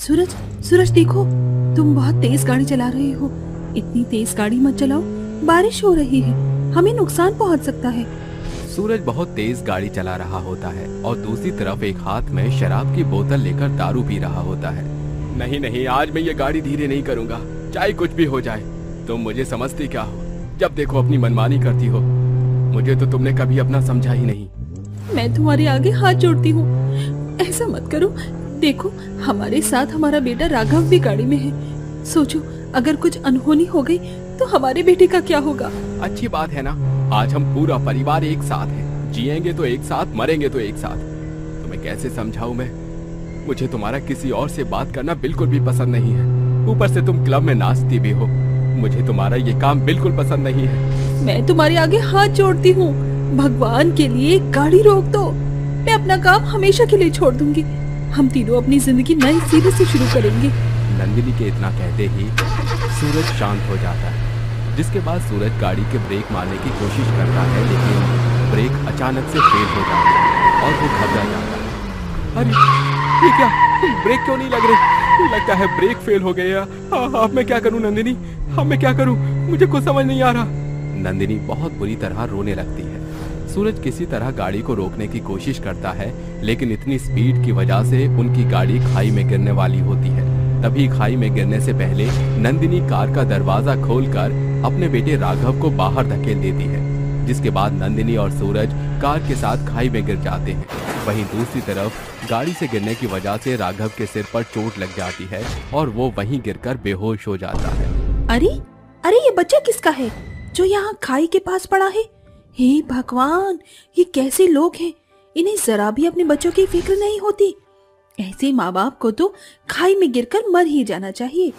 सूरज, सूरज देखो, तुम बहुत तेज गाड़ी चला रहे हो। इतनी तेज गाड़ी मत चलाओ, बारिश हो रही है, हमें नुकसान पहुंच सकता है। सूरज बहुत तेज गाड़ी चला रहा होता है और दूसरी तरफ एक हाथ में शराब की बोतल लेकर दारू पी रहा होता है। नहीं नहीं, आज मैं ये गाड़ी धीरे नहीं करूंगा, चाहे कुछ भी हो जाए। तुम मुझे समझती क्या हो? जब देखो अपनी मनमानी करती हो। मुझे तो तुमने कभी अपना समझा ही नहीं। मैं तुम्हारे आगे हाथ जोड़ती हूँ, ऐसा मत करो। देखो, हमारे साथ हमारा बेटा राघव भी गाड़ी में है। सोचो, अगर कुछ अनहोनी हो गई तो हमारे बेटे का क्या होगा? अच्छी बात है ना, आज हम पूरा परिवार एक साथ है, जिएंगे तो एक साथ, मरेंगे तो एक साथ। तुम्हें कैसे समझाऊं मैं? मुझे तुम्हारा किसी और से बात करना बिल्कुल भी पसंद नहीं है। ऊपर से तुम क्लब में नाचती भी हो। मुझे तुम्हारा ये काम बिल्कुल पसंद नहीं है। मैं तुम्हारे आगे हाथ जोड़ती हूँ, भगवान के लिए गाड़ी रोक दो। मैं अपना काम हमेशा के लिए छोड़ दूंगी। हम तीनों अपनी जिंदगी नए सिरे से शुरू करेंगे। नंदिनी के इतना कहते ही सूरज शांत हो जाता है, जिसके बाद सूरज गाड़ी के ब्रेक मारने की कोशिश करता है, लेकिन ब्रेक अचानक से फेल हो जाता है और वो घबरा जाता है। अरे ये क्या, ब्रेक क्यों नहीं लग रहे? लगता है ब्रेक फेल हो गया। अब मैं क्या करूं नंदिनी, अब मैं क्या करूं? मुझे कुछ समझ नहीं आ रहा। नंदिनी बहुत बुरी तरह रोने लगती है। सूरज किसी तरह गाड़ी को रोकने की कोशिश करता है, लेकिन इतनी स्पीड की वजह से उनकी गाड़ी खाई में गिरने वाली होती है। तभी खाई में गिरने से पहले नंदिनी कार का दरवाजा खोलकर अपने बेटे राघव को बाहर धकेल देती है, जिसके बाद नंदिनी और सूरज कार के साथ खाई में गिर जाते हैं। वहीं दूसरी तरफ गाड़ी से गिरने की वजह से राघव के सिर पर चोट लग जाती है और वो वहीं गिरकर बेहोश हो जाता है। अरे अरे, ये बच्चा किसका है जो यहाँ खाई के पास पड़ा है? हे भगवान, ये कैसे लोग हैं? इन्हें जरा भी अपने बच्चों की फिक्र नहीं होती। ऐसे माँ बाप को तो खाई में गिरकर मर ही जाना चाहिए।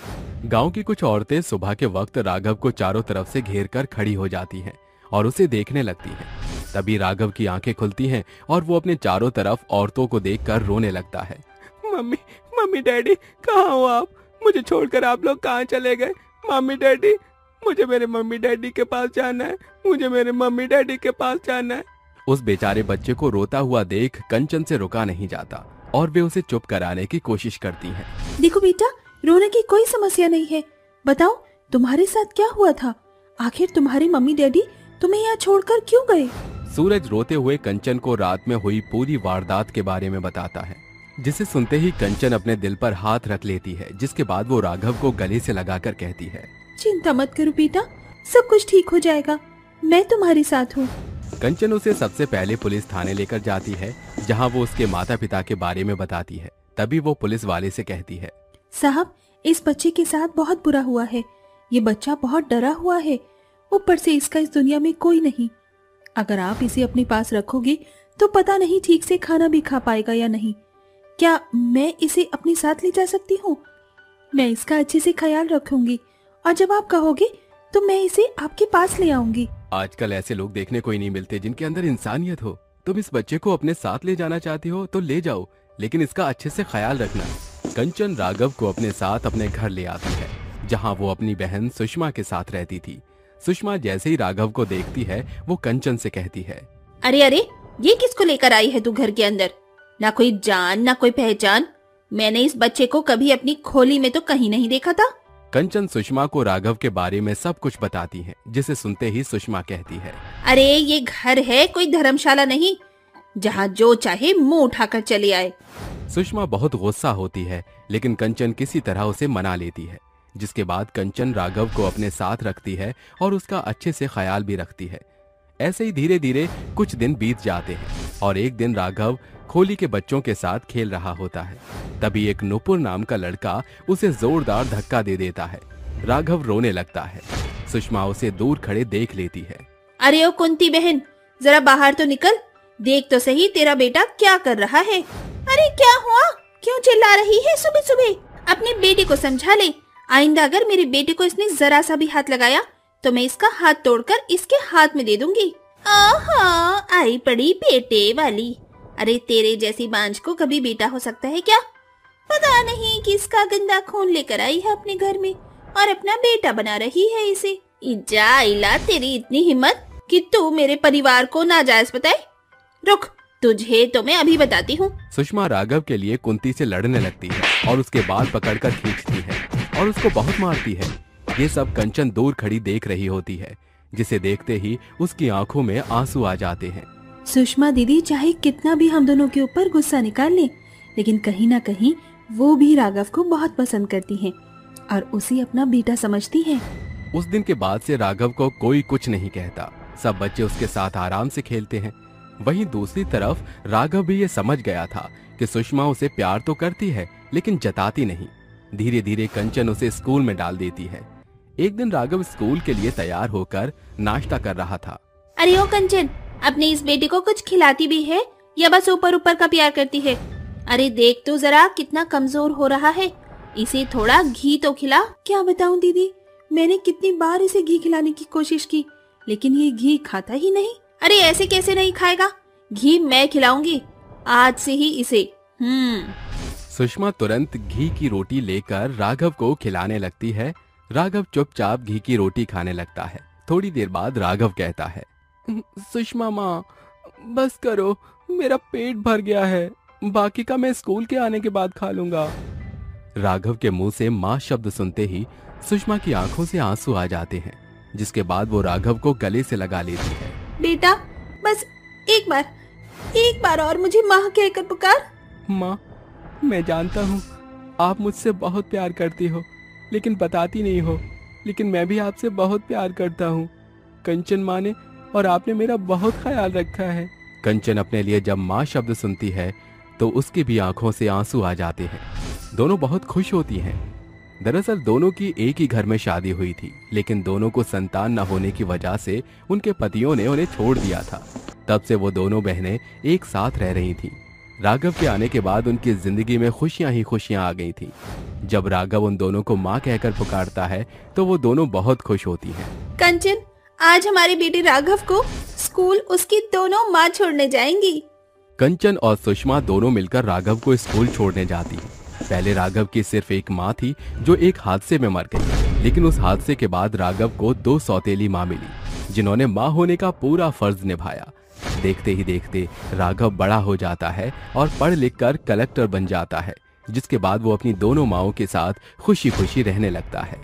गांव की कुछ औरतें सुबह के वक्त राघव को चारों तरफ से घेरकर खड़ी हो जाती हैं और उसे देखने लगती हैं। तभी राघव की आंखें खुलती हैं और वो अपने चारों तरफ औरतों को देखकर रोने लगता है। मम्मी, मम्मी डैडी, कहाँ हो आप? मुझे छोड़कर आप लोग कहाँ चले गए? मम्मी डैडी, मुझे मेरे मम्मी डैडी के पास जाना है, मुझे मेरे मम्मी डैडी के पास जाना है। उस बेचारे बच्चे को रोता हुआ देख कंचन से रुका नहीं जाता और वे उसे चुप कराने की कोशिश करती हैं। देखो बेटा, रोने की कोई समस्या नहीं है। बताओ, तुम्हारे साथ क्या हुआ था? आखिर तुम्हारे मम्मी डैडी तुम्हें यहाँ छोड़कर क्यों गए? सूरज रोते हुए कंचन को रात में हुई पूरी वारदात के बारे में बताता है, जिसे सुनते ही कंचन अपने दिल पर हाथ रख लेती है, जिसके बाद वो राघव को गले से लगाकर कहती है, चिंता मत करो बेटा, सब कुछ ठीक हो जाएगा, मैं तुम्हारे साथ हूँ। कंचन उसे सबसे पहले पुलिस थाने लेकर जाती है, जहाँ वो उसके माता पिता के बारे में बताती है। तभी वो पुलिस वाले से कहती है, साहब, इस बच्चे के साथ बहुत बुरा हुआ है। ये बच्चा बहुत डरा हुआ है, ऊपर से इसका इस दुनिया में कोई नहीं। अगर आप इसे अपने पास रखोगे तो पता नहीं ठीक से खाना भी खा पाएगा या नहीं। क्या मैं इसे अपने साथ ले जा सकती हूँ? मैं इसका अच्छे से ख्याल रखूंगी और जब आप कहोगे तो मैं इसे आपके पास ले आऊंगी। आजकल ऐसे लोग देखने को ही नहीं मिलते जिनके अंदर इंसानियत हो। तुम इस बच्चे को अपने साथ ले जाना चाहती हो तो ले जाओ, लेकिन इसका अच्छे से ख्याल रखना। कंचन राघव को अपने साथ अपने घर ले आती है, जहाँ वो अपनी बहन सुषमा के साथ रहती थी। सुषमा जैसे ही राघव को देखती है, वो कंचन से कहती है, अरे अरे, ये किसको लेकर आई है तू घर के अंदर? ना कोई जान ना कोई पहचान। मैंने इस बच्चे को कभी अपनी खोली में तो कहीं नहीं देखा था। कंचन सुषमा को राघव के बारे में सब कुछ बताती है, जिसे सुनते ही सुषमा कहती है, अरे ये घर है, कोई धर्मशाला नहीं जहाँ जो चाहे मुंह उठाकर चले आए। सुषमा बहुत गुस्सा होती है, लेकिन कंचन किसी तरह उसे मना लेती है, जिसके बाद कंचन राघव को अपने साथ रखती है और उसका अच्छे से ख्याल भी रखती है। ऐसे ही धीरे धीरे कुछ दिन बीत जाते हैं और एक दिन राघव खोली के बच्चों के साथ खेल रहा होता है। तभी एक नुपुर नाम का लड़का उसे जोरदार धक्का दे देता है। राघव रोने लगता है। सुषमा उसे दूर खड़े देख लेती है। अरे ओ कुंती बहन, जरा बाहर तो निकल, देख तो सही तेरा बेटा क्या कर रहा है। अरे क्या हुआ, क्यों चिल्ला रही है सुबह सुबह? अपने बेटे को समझा ले। आइंदा अगर मेरे बेटे को इसने जरा सा भी हाथ लगाया तो मैं इसका हाथ तोड़कर इसके हाथ में दे दूंगी। आहा, आई पड़ी बेटे वाली। अरे तेरे जैसी बांझ को कभी बेटा हो सकता है क्या? पता नहीं किसका गंदा खून लेकर आई है अपने घर में और अपना बेटा बना रही है इसे। इजा इला, तेरी इतनी हिम्मत कि तू मेरे परिवार को नाजायज बताए। रुक, तुझे तो मैं अभी बताती हूँ। सुषमा राघव के लिए कुंती से लड़ने लगती है और उसके बाल पकड़कर खींचती है और उसको बहुत मारती है। ये सब कंचन दूर खड़ी देख रही होती है, जिसे देखते ही उसकी आंखों में आंसू आ जाते हैं। सुषमा दीदी चाहे कितना भी हम दोनों के ऊपर गुस्सा निकाल ले, लेकिन कहीं ना कहीं वो भी राघव को बहुत पसंद करती हैं और उसे अपना बेटा समझती हैं। उस दिन के बाद से राघव को कोई कुछ नहीं कहता। सब बच्चे उसके साथ आराम से खेलते हैं। वहीं दूसरी तरफ राघव भी ये समझ गया था कि सुषमा उसे प्यार तो करती है लेकिन जताती नहीं। धीरे धीरे कंचन उसे स्कूल में डाल देती है। एक दिन राघव स्कूल के लिए तैयार होकर नाश्ता कर रहा था। अरे ओ कंचन, अपने इस बेटे को कुछ खिलाती भी है या बस ऊपर ऊपर का प्यार करती है? अरे देख तो जरा कितना कमजोर हो रहा है, इसे थोड़ा घी तो खिला। क्या बताऊं दीदी, मैंने कितनी बार इसे घी खिलाने की कोशिश की, लेकिन ये घी खाता ही नहीं। अरे ऐसे कैसे नहीं खाएगा? घी मैं खिलाऊंगी आज से ही इसे। सुषमा तुरंत घी की रोटी लेकर राघव को खिलाने लगती है। राघव चुपचाप घी की रोटी खाने लगता है। थोड़ी देर बाद राघव कहता है, सुषमा माँ बस करो, मेरा पेट भर गया है, बाकी का मैं स्कूल के आने के बाद खा लूंगा। राघव के मुंह से माँ शब्द सुनते ही सुषमा की आंखों से आंसू आ जाते हैं, जिसके बाद वो राघव को गले से लगा लेती है। बेटा बस एक बार और मुझे माँ कहकर पुकार। माँ मैं जानता हूँ आप मुझसे बहुत प्यार करती हो, लेकिन बताती नहीं हो, लेकिन मैं भी आपसे बहुत प्यार करता हूँ। कंचन माँ ने और आपने मेरा बहुत ख्याल रखा है। कंचन अपने लिए जब माँ शब्द सुनती है तो उसकी भी आंखों से आंसू आ जाते हैं। दोनों बहुत खुश होती हैं। दरअसल दोनों की एक ही घर में शादी हुई थी, लेकिन दोनों को संतान न होने की वजह से उनके पतियों ने उन्हें छोड़ दिया था। तब से वो दोनों बहनें एक साथ रह रही थीं। राघव के आने के बाद उनकी जिंदगी में खुशियां ही खुशियां आ गई थी। जब राघव उन दोनों को माँ कहकर पुकारता है तो वो दोनों बहुत खुश होती हैं। कंचन, आज हमारे बेटे राघव को स्कूल उसकी दोनों माँ छोड़ने जाएंगी। कंचन और सुषमा दोनों मिलकर राघव को स्कूल छोड़ने जाती हैं। पहले राघव की सिर्फ एक माँ थी जो एक हादसे में मर गई, लेकिन उस हादसे के बाद राघव को 2 सौतेली माँ मिली, जिन्होंने माँ होने का पूरा फर्ज निभाया। देखते ही देखते राघव बड़ा हो जाता है और पढ़ लिख कर कलेक्टर बन जाता है, जिसके बाद वो अपनी दोनों माँओं के साथ खुशी खुशी रहने लगता है।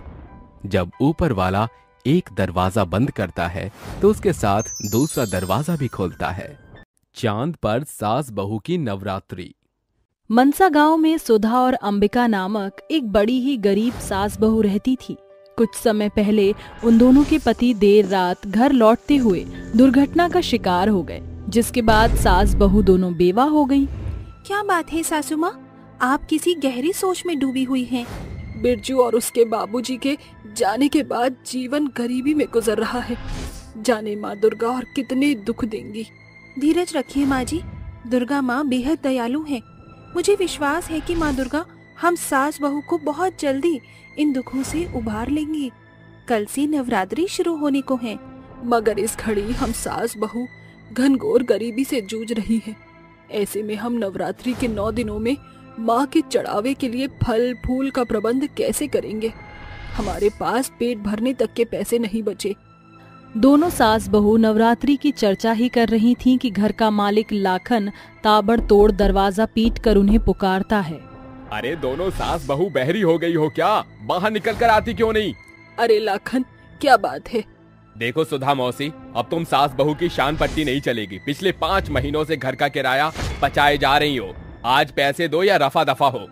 जब ऊपर वाला एक दरवाजा बंद करता है तो उसके साथ दूसरा दरवाजा भी खोलता है। चांद पर सास बहू की नवरात्रि। मनसा गांव में सुधा और अंबिका नामक एक बड़ी ही गरीब सास बहू रहती थी। कुछ समय पहले उन दोनों के पति देर रात घर लौटते हुए दुर्घटना का शिकार हो गए, जिसके बाद सास बहू दोनों बेवा हो गईं। क्या बात है सासू माँ, आप किसी गहरी सोच में डूबी हुई हैं। बिरजू और उसके बाबूजी के जाने के बाद जीवन गरीबी में गुजर रहा है। जाने माँ दुर्गा और कितने दुख देंगी। धीरज रखिए माँ जी, दुर्गा माँ बेहद दयालु है। मुझे विश्वास है कि माँ दुर्गा हम सास बहू को बहुत जल्दी इन दुखों से उबार लेंगी। कल से नवरात्रि शुरू होने को है, मगर इस घड़ी हम सास बहू घनघोर गरीबी से जूझ रही हैं। ऐसे में हम नवरात्रि के 9 दिनों में माँ के चढ़ावे के लिए फल फूल का प्रबंध कैसे करेंगे? हमारे पास पेट भरने तक के पैसे नहीं बचे। दोनों सास बहू नवरात्रि की चर्चा ही कर रही थीं कि घर का मालिक लाखन ताबड़तोड़ दरवाजा पीट कर उन्हें पुकारता है। अरे दोनों सास बहू बहरी हो गई हो क्या? बाहर निकल कर आती क्यों नहीं? अरे लाखन, क्या बात है? देखो सुधा मौसी, अब तुम सास बहू की शान पट्टी नहीं चलेगी। पिछले 5 महीनों से घर का किराया बचाए जा रही हो। आज पैसे दो या रफा दफा हो।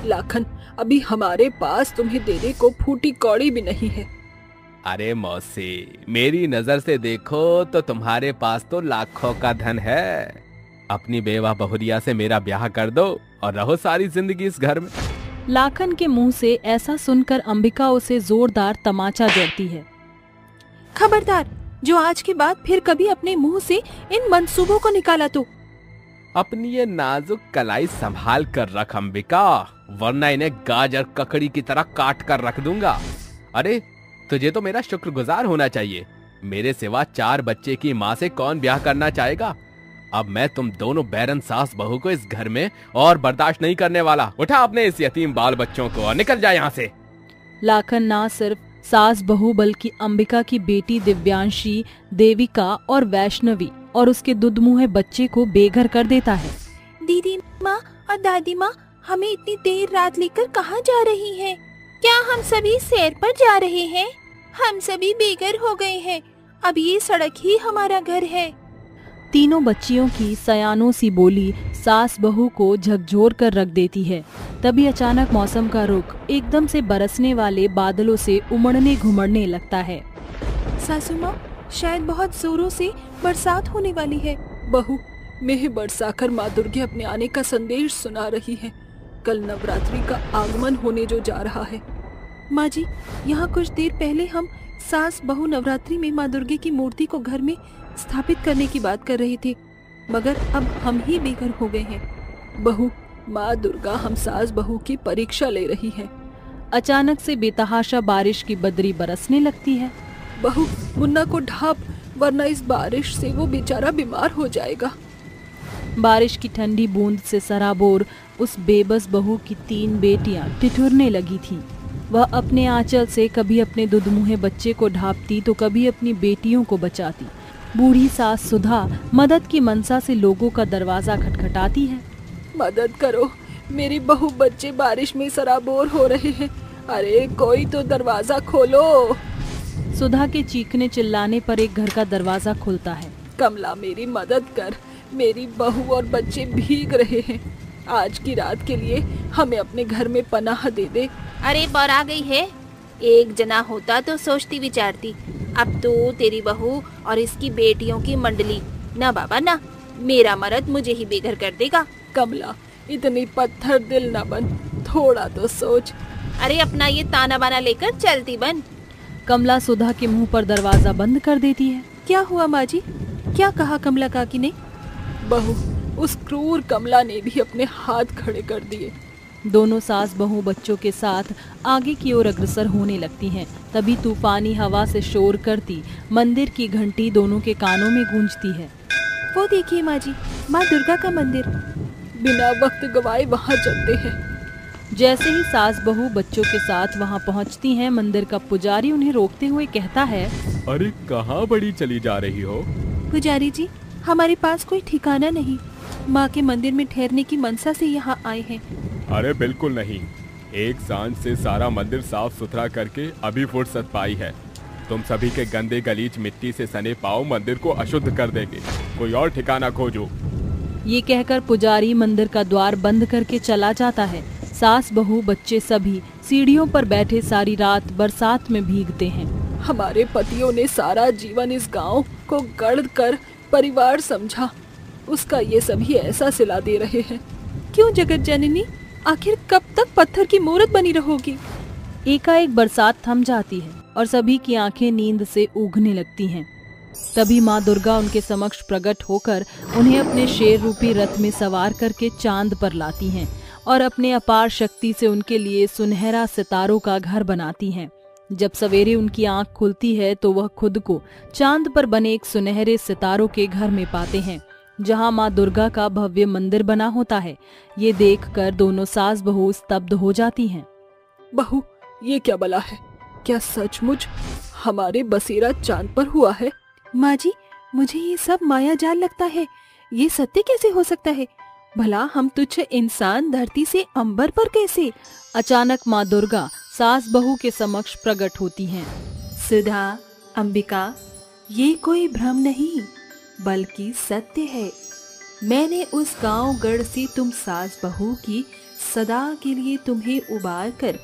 लाखन, अभी हमारे पास तुम्हें देने को फूटी कौड़ी भी नहीं है। अरे मौसी, मेरी नजर से देखो तो तुम्हारे पास तो लाखों का धन है। अपनी बेवा बहुरिया से मेरा ब्याह कर दो और रहो सारी जिंदगी इस घर में। लाखन के मुंह से ऐसा सुनकर अंबिका उसे जोरदार तमाचा जड़ती है। खबरदार, जो आज के बाद फिर कभी अपने मुंह से इन मंसूबों को निकाला तो। अपनी ये नाजुक कलाई संभाल कर रख अंबिका, वरना इन्हें गाजर ककड़ी की तरह काट कर रख दूंगा। अरे तुझे तो मेरा शुक्रगुजार होना चाहिए। मेरे सिवा 4 बच्चे की माँ से कौन ब्याह करना चाहेगा? अब मैं तुम दोनों बैरन सास बहू को इस घर में और बर्दाश्त नहीं करने वाला। उठा अपने इस यतीम बाल बच्चों को और निकल जा यहाँ से। लाखन ना सिर्फ सास बहू बल्कि अंबिका की बेटी दिव्यांशी, देविका और वैष्णवी और उसके दुधमुहे बच्चे को बेघर कर देता है। दीदी माँ और दादी माँ हमें इतनी देर रात लेकर कहाँ जा रही हैं? क्या हम सभी सैर पर जा रहे हैं? हम सभी बेघर हो गए हैं। अब ये सड़क ही हमारा घर है। तीनों बच्चियों की सयानों सी बोली सास बहू को झकझोर कर रख देती है। तभी अचानक मौसम का रुख एकदम से बरसने वाले बादलों से उमड़ने घुमड़ने लगता है। सासू माँ, शायद बहुत जोरों से बरसात होने वाली है। बहू, मेह बरसाकर माँ दुर्गे अपने आने का संदेश सुना रही है। कल नवरात्रि का आगमन होने जो जा रहा है। माँ जी, यहाँ कुछ देर पहले हम सास बहू नवरात्रि में माँ दुर्गे की मूर्ति को घर में स्थापित करने की बात कर रहे थे, मगर अब हम ही बेघर हो गए हैं। बहू, माँ दुर्गा हम सास बहू की परीक्षा ले रही है। अचानक से बेतहाशा बारिश की बदरी बरसने लगती है। बहू, मुन्ना को ढाप, वरना इस बारिश से वो बेचारा बीमार हो जाएगा। बारिश की ठंडी बूंद से सराबोर उस बेबस बहू की 3 बेटियां ठिठुरने लगी थीं। वह अपने आंचल से कभी अपने दुधमुहे बच्चे को ढांपती तो कभी अपनी बेटियों को बचाती। बूढ़ी सास सुधा मदद की मनसा से लोगों का दरवाजा खटखटाती है। मदद करो, मेरी बहू बच्चे बारिश में सराबोर हो रहे हैं। अरे कोई तो दरवाजा खोलो। सुधा के चीखने चिल्लाने पर एक घर का दरवाजा खुलता है। कमला, मेरी मदद कर, मेरी बहू और बच्चे भीग रहे हैं। आज की रात के लिए हमें अपने घर में पनाह दे दे। अरे बौरा गई है, एक जना होता तो सोचती विचारती। अब तो तेरी बहू और इसकी बेटियों की मंडली, ना बाबा ना, मेरा मर्द मुझे ही बेघर कर देगा। कमला, इतनी पत्थर दिल न बन, थोड़ा तो सोच। अरे अपना ये ताना बाना लेकर चलती बन। कमला सुधा के मुंह पर दरवाजा बंद कर देती है। क्या हुआ माँ जी? क्या कहा कमला काकी ने? बहू, उस क्रूर कमला ने भी अपने हाथ खड़े कर दिए। दोनों सास बहू बच्चों के साथ आगे की ओर अग्रसर होने लगती हैं। तभी तूफानी हवा से शोर करती मंदिर की घंटी दोनों के कानों में गूंजती है। वो देखिए माँ जी, माँ दुर्गा का मंदिर। बिना वक्त गवाए वहाँ चलते हैं। जैसे ही सास बहू बच्चों के साथ वहाँ पहुँचती हैं, मंदिर का पुजारी उन्हें रोकते हुए कहता है, अरे कहाँ बड़ी चली जा रही हो? पुजारी जी, हमारे पास कोई ठिकाना नहीं। माँ के मंदिर में ठहरने की मनसा से यहाँ आए हैं। अरे बिल्कुल नहीं, एक सांझ से सारा मंदिर साफ सुथरा करके अभी फुर्सत पाई है। तुम सभी के गंदे गलीच मिट्टी से सने पाँव मंदिर को अशुद्ध कर देंगे। कोई और ठिकाना खोजो। ये कहकर पुजारी मंदिर का द्वार बंद करके चला जाता है। सास बहू बच्चे सभी सीढ़ियों पर बैठे सारी रात बरसात में भीगते हैं। हमारे पतियों ने सारा जीवन इस गांव को गढ़ कर परिवार समझा, उसका ये सभी ऐसा सिला दे रहे हैं। क्यों जगत जननी, आखिर कब तक पत्थर की मूरत बनी रहोगी? एकाएक बरसात थम जाती है और सभी की आंखें नींद से ऊगने लगती हैं। तभी माँ दुर्गा उनके समक्ष प्रकट होकर उन्हें अपने शेर रूपी रथ में सवार करके चांद पर लाती हैं और अपने अपार शक्ति से उनके लिए सुनहरा सितारों का घर बनाती हैं। जब सवेरे उनकी आंख खुलती है तो वह खुद को चांद पर बने एक सुनहरे सितारों के घर में पाते हैं, जहां माँ दुर्गा का भव्य मंदिर बना होता है। ये देखकर दोनों सास बहू स्तब्ध हो जाती हैं। बहू, ये क्या बला है? क्या सचमुच हमारे बसेरा चांद पर हुआ है? माँ जी, मुझे ये सब माया जाल लगता है। ये सत्य कैसे हो सकता है? भला हम तुच्छ इंसान धरती से अंबर पर कैसे? अचानक माँ दुर्गा सास बहू के समक्ष प्रकट होती हैं। सुधा, अंबिका, ये कोई भ्रम नहीं बल्कि सत्य है। मैंने उस गांव गढ़ से तुम सास बहू की सदा के लिए तुम्हें उबार कर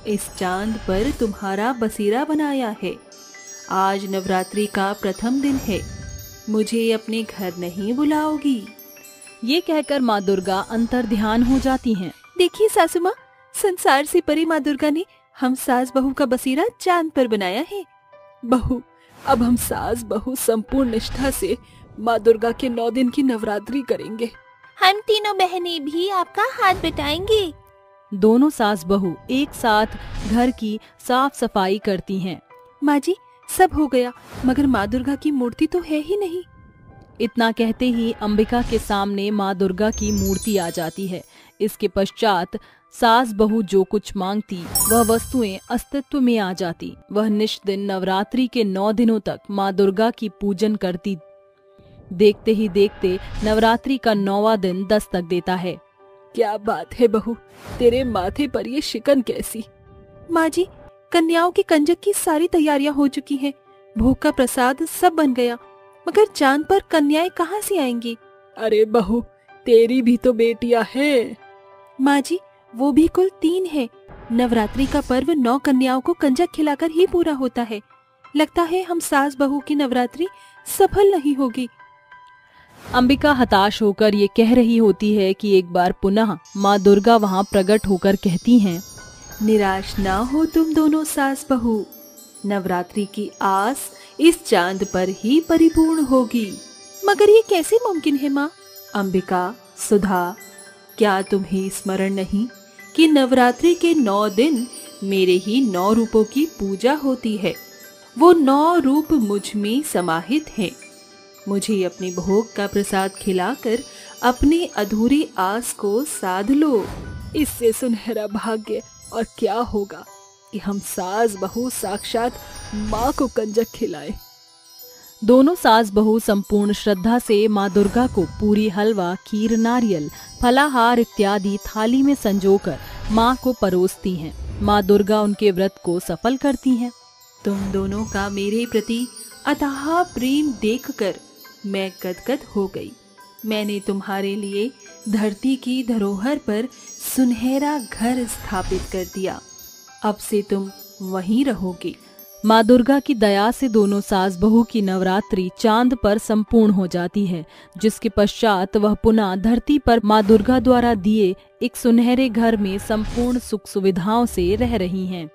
इस चांद पर तुम्हारा बसेरा बनाया है। आज नवरात्रि का प्रथम दिन है, मुझे अपने घर नहीं बुलाओगी? ये कहकर माँ दुर्गा अंतर ध्यान हो जाती हैं। देखिए सासू माँ, संसार से परे माँ दुर्गा ने हम सास बहू का बसेरा चांद पर बनाया है। बहू, अब हम सास बहू संपूर्ण निष्ठा से माँ दुर्गा के 9 दिन की नवरात्रि करेंगे। हम तीनों बहनें भी आपका हाथ बटाएंगे। दोनों सास बहू एक साथ घर की साफ सफाई करती हैं। माँ जी, सब हो गया, मगर माँ दुर्गा की मूर्ति तो है ही नहीं। इतना कहते ही अंबिका के सामने माँ दुर्गा की मूर्ति आ जाती है। इसके पश्चात सास बहू जो कुछ मांगती वह वस्तुएं अस्तित्व में आ जाती। वह निष्दिन नवरात्रि के 9 दिनों तक माँ दुर्गा की पूजन करती। देखते ही देखते नवरात्रि का 9वां दिन दस्तक देता है। क्या बात है बहू, तेरे माथे पर ये शिकन कैसी? माँ जी, कन्याओं के कंजक की सारी तैयारियां हो चुकी हैं। भोग का प्रसाद सब बन गया, मगर चांद पर कन्याएं कहाँ से आएंगी? अरे बहू, तेरी भी तो बेटियां हैं। माँ जी, वो भी कुल 3 है। नवरात्रि का पर्व 9 कन्याओं को कंजक खिलाकर ही पूरा होता है। लगता है हम सास बहू की नवरात्रि सफल नहीं होगी। अंबिका हताश होकर ये कह रही होती है कि एक बार पुनः माँ दुर्गा वहाँ प्रकट होकर कहती हैं, निराश ना हो तुम दोनों सास बहू, नवरात्रि की आस इस चांद पर ही परिपूर्ण होगी। मगर ये कैसे मुमकिन है माँ? अंबिका, सुधा, क्या तुम्हें स्मरण नहीं कि नवरात्रि के 9 दिन मेरे ही 9 रूपों की पूजा होती है। वो 9 रूप मुझ में समाहित हैं। मुझे अपने भोग का प्रसाद खिलाकर अपनी अधूरी आस को साध लो। इससे सुनहरा भाग्य और क्या होगा कि हम सास बहू साक्षात माँ को कंजक खिलाएं। दोनों सास बहू संपूर्ण श्रद्धा से माँ दुर्गा को पूरी, हलवा, खीर, नारियल, फलाहार इत्यादि थाली में संजोकर माँ को परोसती हैं। माँ दुर्गा उनके व्रत को सफल करती हैं। तुम दोनों का मेरे प्रति अथाह प्रेम देखकर मैं गदगद हो गई। मैंने तुम्हारे लिए धरती की धरोहर पर सुनहरा घर स्थापित कर दिया। अब से तुम वहीं रहोगी। माँ दुर्गा की दया से दोनों सास बहू की नवरात्रि चांद पर संपूर्ण हो जाती है, जिसके पश्चात वह पुनः धरती पर माँ दुर्गा द्वारा दिए एक सुनहरे घर में संपूर्ण सुख सुविधाओं से रह रही हैं।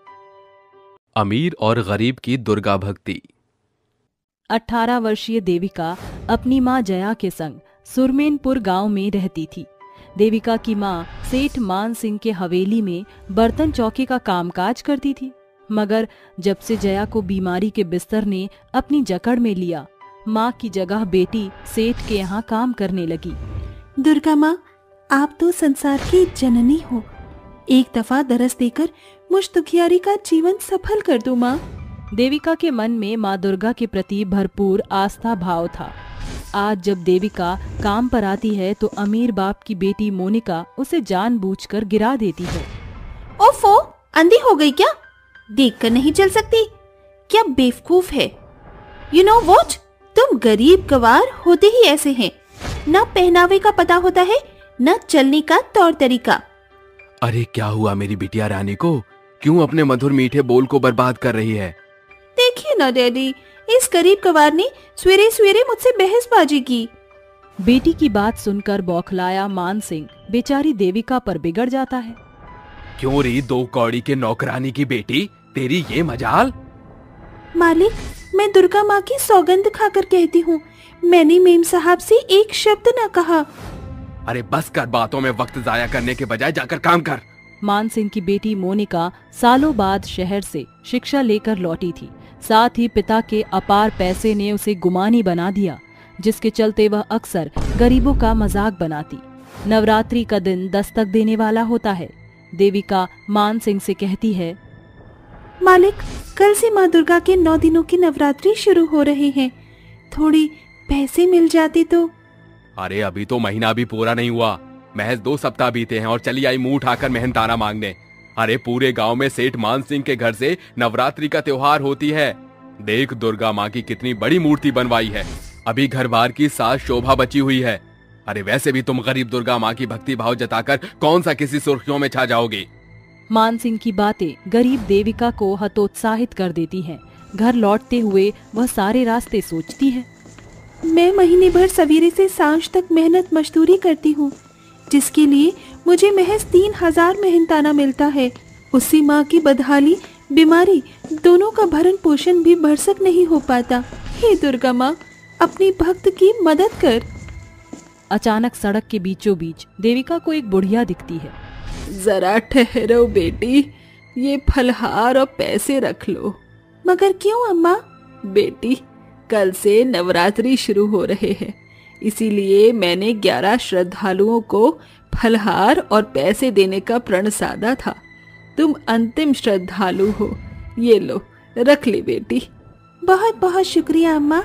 अमीर और गरीब की दुर्गा भक्ति। 18 वर्षीय देविका अपनी माँ जया के संग सुरमेनपुर गांव में रहती थी। देविका की माँ सेठ मान सिंह के हवेली में बर्तन चौकी का कामकाज करती थी, मगर जब से जया को बीमारी के बिस्तर ने अपनी जकड़ में लिया, माँ की जगह बेटी सेठ के यहाँ काम करने लगी। दुर्गा माँ, आप तो संसार की जननी हो। एक दफा दरस देकर मुझ दुखियारी का जीवन सफल कर दो माँ। देविका के मन में माँ दुर्गा के प्रति भरपूर आस्था भाव था। आज जब देविका काम पर आती है तो अमीर बाप की बेटी मोनिका उसे जानबूझकर गिरा देती है। ओफो, अंधी हो गई क्या? देखकर नहीं चल सकती? क्या बेवकूफ है। यू नो व्हाट, तुम गरीब गवार होते ही ऐसे हैं। न पहनावे का पता होता है, न चलने का तौर तरीका। अरे क्या हुआ मेरी बिटिया रानी को? क्यों अपने मधुर मीठे बोल को बर्बाद कर रही है? देखिए ना डैडी, इस गरीब गवार ने सवेरे सवेरे मुझसे बहसबाजी की। बेटी की बात सुनकर बौखलाया मान सिंह बेचारी देविका पर बिगड़ जाता है। क्यों री 2 कौड़ी के नौकरानी की बेटी, तेरी ये मजाल? मालिक, मैं दुर्गा माँ की सौगंध खाकर कहती हूँ, मैंने मेम साहब से एक शब्द न कहा। अरे बस कर, बातों में वक्त जाया करने के बजाय जाकर काम कर। मान सिंह की बेटी मोनिका सालों बाद शहर से शिक्षा लेकर लौटी थी। साथ ही पिता के अपार पैसे ने उसे गुमानी बना दिया, जिसके चलते वह अक्सर गरीबों का मजाक बनाती। नवरात्रि का दिन दस्तक देने वाला होता है। देविका मान सिंह से कहती है, मालिक, कल से माँ दुर्गा के 9 दिनों की नवरात्रि शुरू हो रहे हैं। थोड़ी पैसे मिल जाते तो। अरे अभी तो महीना भी पूरा नहीं हुआ, महज 2 सप्ताह बीते हैं और चली आई मुंह उठाकर मेहनताना मांगने। अरे पूरे गांव में सेठ मान सिंह के घर से नवरात्रि का त्योहार होती है। देख दुर्गा माँ की कितनी बड़ी मूर्ति बनवाई है। अभी घर बार की साज शोभा बची हुई है। अरे वैसे भी तुम गरीब दुर्गा माँ की भक्ति भाव जताकर कौन सा किसी सुर्खियों में छा जाओगी। मान सिंह की बातें गरीब देविका को हतोत्साहित कर देती हैं। घर लौटते हुए वह सारे रास्ते सोचती है। मैं महीने भर सवेरे से सांझ तक मेहनत मजदूरी करती हूँ, जिसके लिए मुझे महज 3000 मेहनताना मिलता है। उसी माँ की बदहाली, बीमारी, दोनों का भरण पोषण भी भरसक नहीं हो पाता। हे दुर्गा माँ, अपनी भक्त की मदद कर। अचानक सड़क के बीचों बीच देविका को एक बुढ़िया दिखती है। जरा ठहरो बेटी, ये फलहार और पैसे रख लो। मगर क्यों अम्मा? बेटी, कल से नवरात्रि शुरू हो रहे हैं, इसीलिए मैंने 11 श्रद्धालुओं को फलहार और पैसे देने का प्रण साधा था। तुम अंतिम श्रद्धालु हो, ये लो, रख ले बेटी। बहुत बहुत शुक्रिया अम्मा।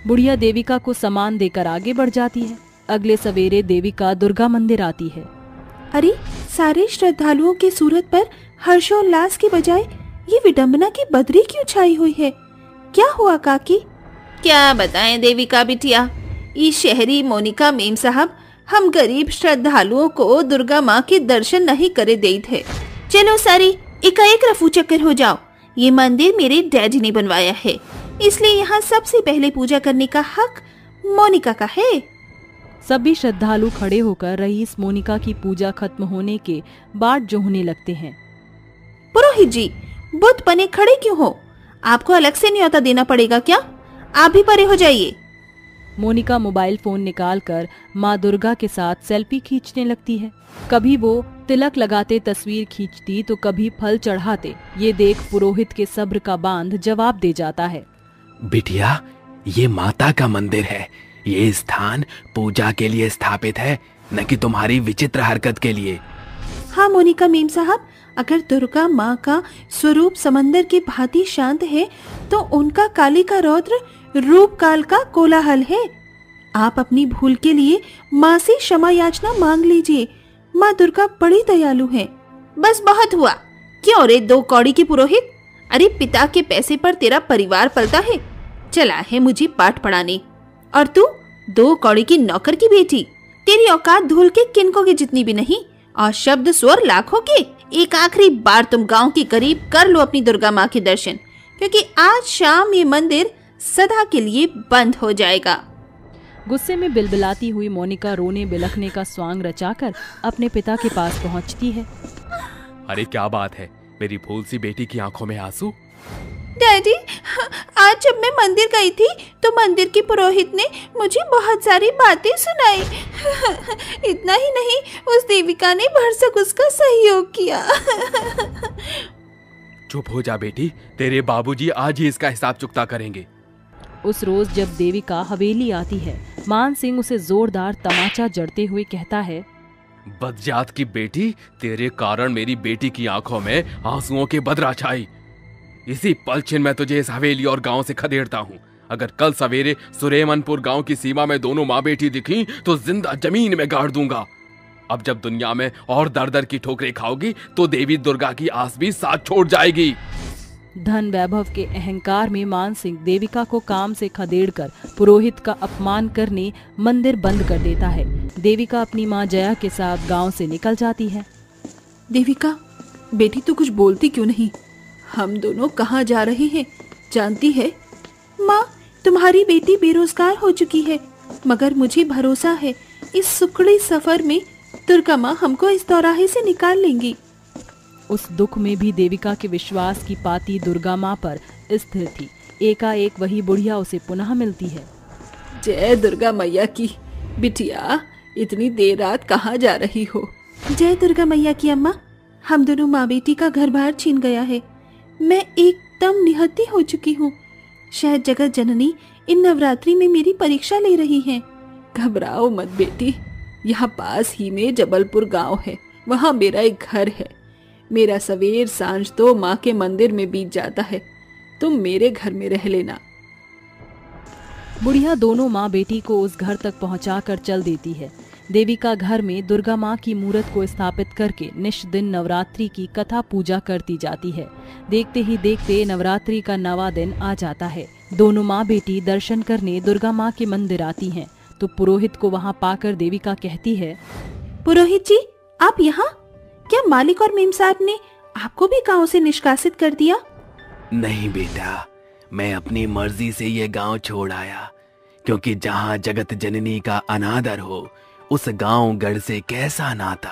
बुढ़िया देविका को सामान देकर आगे बढ़ जाती है। अगले सवेरे देविका दुर्गा मंदिर आती है। अरे, सारे श्रद्धालुओं के सूरत पर हर्षोल्लास के बजाय ये विडंबना की बदरी क्यों छाई हुई है? क्या हुआ काकी? क्या बताएं देविका बिटिया, इस शहरी मोनिका मेम साहब हम गरीब श्रद्धालुओं को दुर्गा माँ के दर्शन नहीं करे दे थे। चलो सारी एकाएक रफू चक्कर हो जाओ। ये मंदिर मेरे डैडी ने बनवाया है, इसलिए यहाँ सबसे पहले पूजा करने का हक मोनिका का है। सभी श्रद्धालु खड़े होकर रईस मोनिका की पूजा खत्म होने के बाद जोहने लगते हैं। पुरोहित जी, बुत बने खड़े क्यों हो? आपको अलग से न्योता देना पड़ेगा क्या? आप भी परे हो जाइए। मोनिका मोबाइल फोन निकालकर माँ दुर्गा के साथ सेल्फी खींचने लगती है। कभी वो तिलक लगाते तस्वीर खींचती तो कभी फल चढ़ाते। ये देख पुरोहित के सब्र का बांध जवाब दे जाता है। बिटिया, ये माता का मंदिर है। ये स्थान पूजा के लिए स्थापित है, न कि तुम्हारी विचित्र हरकत के लिए। हाँ मोनिका मेम साहब, अगर दुर्गा माँ का स्वरूप समंदर के भांति शांत है तो उनका काली का रौद्र रूप काल का कोलाहल है। आप अपनी भूल के लिए माँ से क्षमा याचना मांग लीजिए। माँ दुर्गा बड़ी दयालु हैं। बस बहुत हुआ। क्यों रे दो कौड़ी के पुरोहित? अरे पिता के पैसे पर तेरा परिवार पलता है, चला है मुझे पाठ पढ़ाने। और तू 2 कौड़ी की नौकर की बेटी, तेरी औकात धूल के किनको की जितनी भी नहीं, और शब्द स्वर लाखों के। एक आखिरी बार तुम गांव के करीब कर लो अपनी दुर्गा माँ के दर्शन, क्योंकि आज शाम ये मंदिर सदा के लिए बंद हो जाएगा। गुस्से में बिलबिलाती हुई मोनिका रोने बिलखने का स्वांग रचाकर अपने पिता के पास पहुंचती है। अरे क्या बात है, मेरी फूल सी बेटी की आंखों में आंसू? डैडी, आज जब मैं मंदिर गई थी तो मंदिर के पुरोहित ने मुझे बहुत सारी बातें सुनाई। इतना ही नहीं, उस देविका ने भरसक उसका सहयोग किया। चुप हो जा बेटी, तेरे बाबूजी आज ही इसका हिसाब चुकता करेंगे। उस रोज जब देविका हवेली आती है, मान सिंह उसे जोरदार तमाचा जड़ते हुए कहता है, बदजात की बेटी, तेरे कारण मेरी बेटी की आंखों में आंसुओं की बदरा छाई। इसी पलछिन मैं तुझे इस हवेली और गांव से खदेड़ता हूँ। अगर कल सवेरे सुरेमनपुर गांव की सीमा में दोनों माँ बेटी दिखी तो जिंदा जमीन में गाड़ दूंगा। अब जब दुनिया में और दर दर की ठोकरें खाओगी तो देवी दुर्गा की आस भी साथ छोड़ जाएगी। धन वैभव के अहंकार में मान सिंह देविका को काम से खदेड़कर पुरोहित का अपमान करने मंदिर बंद कर देता है। देविका अपनी माँ जया के साथ गांव से निकल जाती है। देविका बेटी, तू कुछ बोलती क्यों नहीं? हम दोनों कहाँ जा रहे हैं जानती है? माँ, तुम्हारी बेटी बेरोजगार हो चुकी है, मगर मुझे भरोसा है इस सुखड़ी सफर में दुर्गा माँ हमको इस दौराहे से निकाल लेंगी। उस दुख में भी देविका के विश्वास की पाती दुर्गा माँ पर स्थिर थी। एकाएक वही बुढ़िया उसे पुनः मिलती है। जय दुर्गा मैया की। बिटिया, इतनी देर रात कहाँ जा रही हो? जय दुर्गा मैया की अम्मा। हम दोनों माँ बेटी का घर बार छीन गया है। मैं एकदम निहत्ती हो चुकी हूँ। शायद जगत जननी इन नवरात्रि में मेरी परीक्षा ले रही हैं। घबराओ मत बेटी, यहाँ पास ही में जबलपुर गांव है, वहाँ मेरा एक घर है। मेरा सवेर सांझ तो माँ के मंदिर में बीत जाता है। तुम मेरे घर में रह लेना। बुढ़िया दोनों माँ बेटी को उस घर तक पहुँचाकर चल देती है। देविका घर में दुर्गा माँ की मूर्त को स्थापित करके निश दिन नवरात्रि की कथा पूजा करती जाती है। देखते ही देखते नवरात्रि का 9वां दिन आ जाता है। दोनों माँ बेटी दर्शन करने दुर्गा माँ के मंदिर आती हैं, तो पुरोहित को वहाँ पाकर देविका कहती है, पुरोहित जी, आप यहाँ? क्या मालिक और मेम साहब ने आपको भी गांव से निष्कासित कर दिया? नहीं बेटा, मैं अपनी मर्जी से ये गांव छोड़ आया, क्योंकि जहाँ जगत जननी का अनादर हो उस गांव गढ़ से कैसा नाता।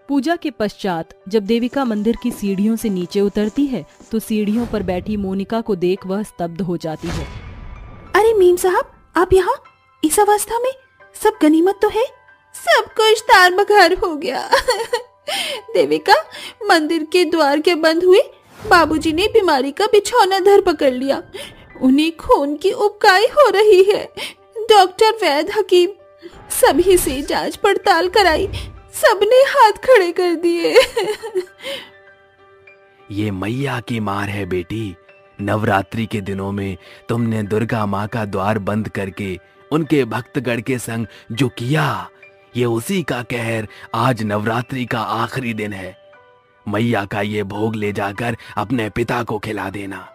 पूजा के पश्चात जब देविका मंदिर की सीढ़ियों से नीचे उतरती है तो सीढ़ियों पर बैठी मोनिका को देख वह स्तब्ध हो जाती है। अरे मेम साहब, आप यहाँ इस अवस्था में? सब गनीमत तो है? सब कुछ तार बघार हो गया। देविका, मंदिर के द्वार के बंद हुए बाबूजी ने बीमारी का बिछौना धर पकड़ लिया। उन्हें खून की उबकाई हो रही है। डॉक्टर, वैद्य, हकीम सभी से जांच पड़ताल कराई, सबने हाथ खड़े कर दिए। ये मैया की मार है बेटी, नवरात्रि के दिनों में तुमने दुर्गा माँ का द्वार बंद करके उनके भक्तगण के संग जो किया, ये उसी का कहर। आज नवरात्रि का आखिरी दिन है। मैया का ये भोग ले जाकर अपने पिता को खिला देना।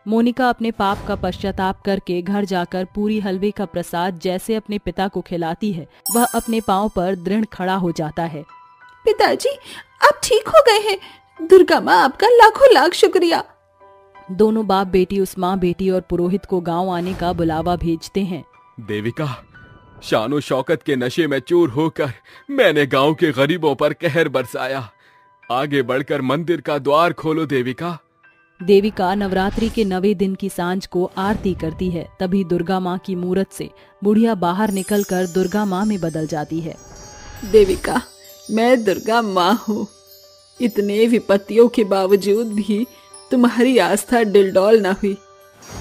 मोनिका अपने पाप का पश्चाताप करके घर जाकर पूरी हलवे का प्रसाद जैसे अपने पिता को खिलाती है, वह अपने पांव पर दृढ़ खड़ा हो जाता है। पिताजी, आप ठीक हो गए हैं। दुर्गा माँ आपका लाखों लाख शुक्रिया। दोनों बाप बेटी उस माँ बेटी और पुरोहित को गांव आने का बुलावा भेजते हैं। देविका, शानो शौकत के नशे में चूर होकर मैंने गांव के गरीबों पर कहर बरसाया। आगे बढ़कर मंदिर का द्वार खोलो देविका। देविका नवरात्रि के 9वें दिन की सांझ को आरती करती है। तभी दुर्गा माँ की मूरत से बुढ़िया बाहर निकलकर दुर्गा माँ में बदल जाती है। देविका, मैं दुर्गा माँ हूँ। इतने विपत्तियों के बावजूद भी तुम्हारी आस्था डिलडौल न हुई।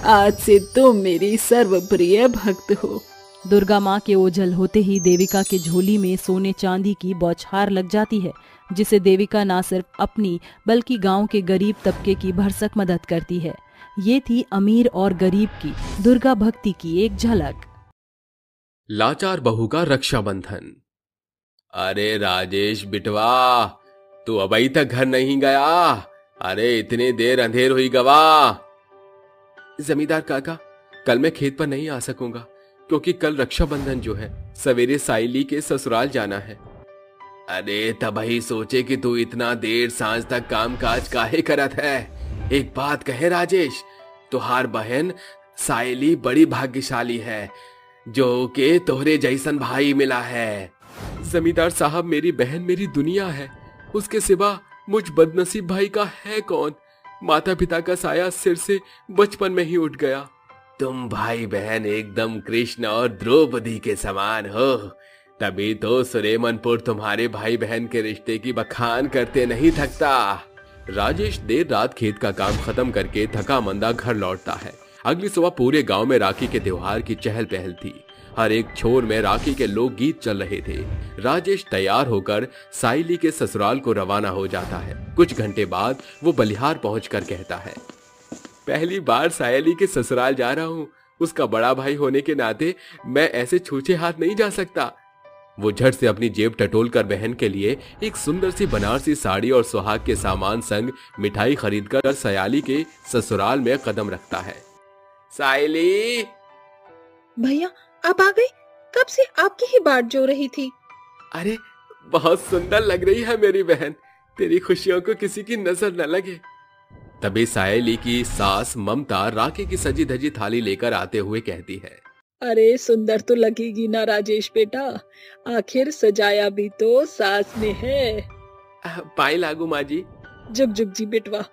आज से तुम मेरी सर्वप्रिय भक्त हो। दुर्गा माँ के ओझल होते ही देविका के झोली में सोने चांदी की बौछार लग जाती है, जिसे देविका न सिर्फ अपनी बल्कि गांव के गरीब तबके की भरसक मदद करती है। ये थी अमीर और गरीब की दुर्गा भक्ति की एक झलक। लाचार बहू का रक्षाबंधन। अरे राजेश बिटवा, तू अभी तक घर नहीं गया? अरे इतनी देर अंधेर हुई गवा। जमींदार काका, कल मैं खेत पर नहीं आ सकूंगा क्योंकि कल रक्षाबंधन जो है सवेरे साइली के ससुराल जाना है। अरे तभी सोचे कि तू इतना देर सांझ तक काम काज काहे करत है। एक बात कहे राजेश, तुहार बहन साइली बड़ी भाग्यशाली है जो के तोहरे जैसन भाई मिला है। जमींदार साहब, मेरी बहन मेरी दुनिया है। उसके सिवा मुझ बदनसीब भाई का है कौन। माता पिता का साया सिर से बचपन में ही उठ गया। तुम भाई बहन एकदम कृष्ण और द्रौपदी के समान हो, तभी तो सुरेमनपुर तुम्हारे भाई बहन के रिश्ते की बखान करते नहीं थकता। राजेश देर रात खेत का काम खत्म करके थका मंदा घर लौटता है। अगली सुबह पूरे गांव में राखी के त्योहार की चहल पहल थी। हर एक छोर में राखी के लोकगीत चल रहे थे। राजेश तैयार होकर साइली के ससुराल को रवाना हो जाता है। कुछ घंटे बाद वो बलिहार पहुंचकर कहता है, पहली बार साइली के ससुराल जा रहा हूँ। उसका बड़ा भाई होने के नाते मैं ऐसे छूछे हाथ नहीं जा सकता। वो झट से अपनी जेब टटोल कर बहन के लिए एक सुंदर सी बनारसी साड़ी और सुहाग के सामान संग मिठाई खरीदकर सयाली के ससुराल में कदम रखता है। साइली! भैया, आप आ गए? कब से आपकी ही बाट जो रही थी। अरे बहुत सुंदर लग रही है मेरी बहन। तेरी खुशियों को किसी की नजर न लगे। तभी सायली की सास ममता राखी की सजी धजी थाली लेकर आते हुए कहती है, अरे सुंदर तो लगेगी ना राजेश बेटा, आखिर सजाया भी तो सास ने है। पाई लागू माँ जी। जुग जुग जी बेटवा,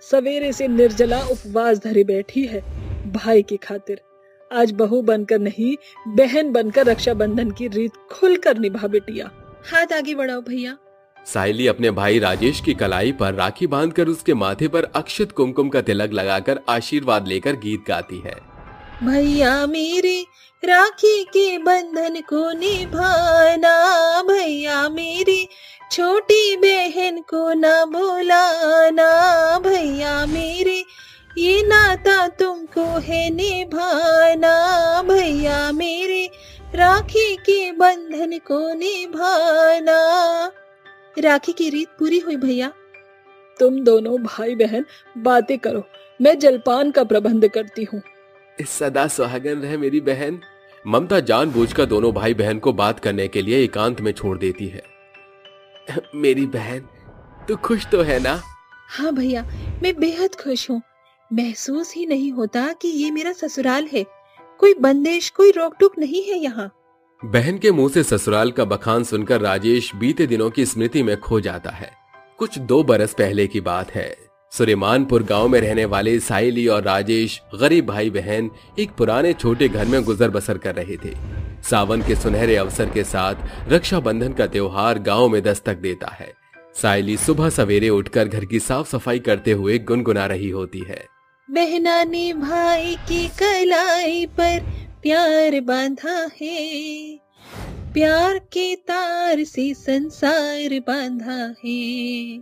सवेरे से निर्जला उपवास धरे बैठी है भाई की खातिर। आज बहू बनकर नहीं, बहन बनकर रक्षाबंधन की रीत खुलकर निभा बेटिया। हाथ आगे बढ़ाओ भैया। सायली अपने भाई राजेश की कलाई पर राखी बांधकर उसके माथे पर अक्षत कुमकुम का तिलक लगाकर आशीर्वाद लेकर गीत गाती है। भैया मेरे राखी के बंधन को निभाना, भैया मेरी छोटी बहन को न भुलाना, भैया मेरे ये नाता तुमको है निभाना, भैया मेरे राखी के बंधन को निभाना। राखी की रीत पूरी हुई भैया। तुम दोनों भाई बहन बातें करो, मैं जलपान का प्रबंध करती हूँ। सदा सुहागन रहे मेरी बहन। ममता जानबूझकर दोनों भाई बहन को बात करने के लिए एकांत में छोड़ देती है। मेरी बहन, तू खुश तो है ना? हाँ भैया, मैं बेहद खुश हूँ। महसूस ही नहीं होता कि ये मेरा ससुराल है। कोई बंदिश, कोई रोक टोक नहीं है यहाँ। बहन के मुंह से ससुराल का बखान सुनकर राजेश बीते दिनों की स्मृति में खो जाता है। कुछ 2 बरस पहले की बात है। सुरेमानपुर गांव में रहने वाले साइली और राजेश गरीब भाई बहन एक पुराने छोटे घर में गुजर बसर कर रहे थे। सावन के सुनहरे अवसर के साथ रक्षाबंधन का त्योहार गांव में दस्तक देता है। साइली सुबह सवेरे उठकर घर की साफ सफाई करते हुए गुनगुना रही होती है। बहना ने भाई की कलाई पर प्यार बांधा है, प्यार के तार से संसार बांधा है।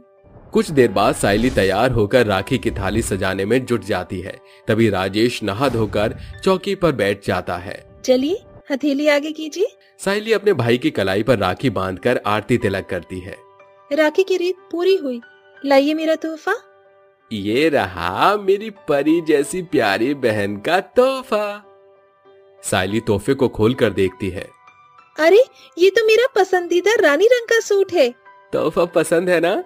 कुछ देर बाद सायली तैयार होकर राखी की थाली सजाने में जुट जाती है। तभी राजेश नहा धोकर चौकी पर बैठ जाता है। चलिए हथेली आगे कीजिए। सायली अपने भाई की कलाई पर राखी बांधकर आरती तिलक करती है। राखी की रीत पूरी हुई, लाइए मेरा तोहफा। ये रहा मेरी परी जैसी प्यारी बहन का तोहफा। सायली तोहफे को खोलकर देखती है। अरे ये तो मेरा पसंदीदा रानी रंग का सूट है। तोहफा पसंद है ना?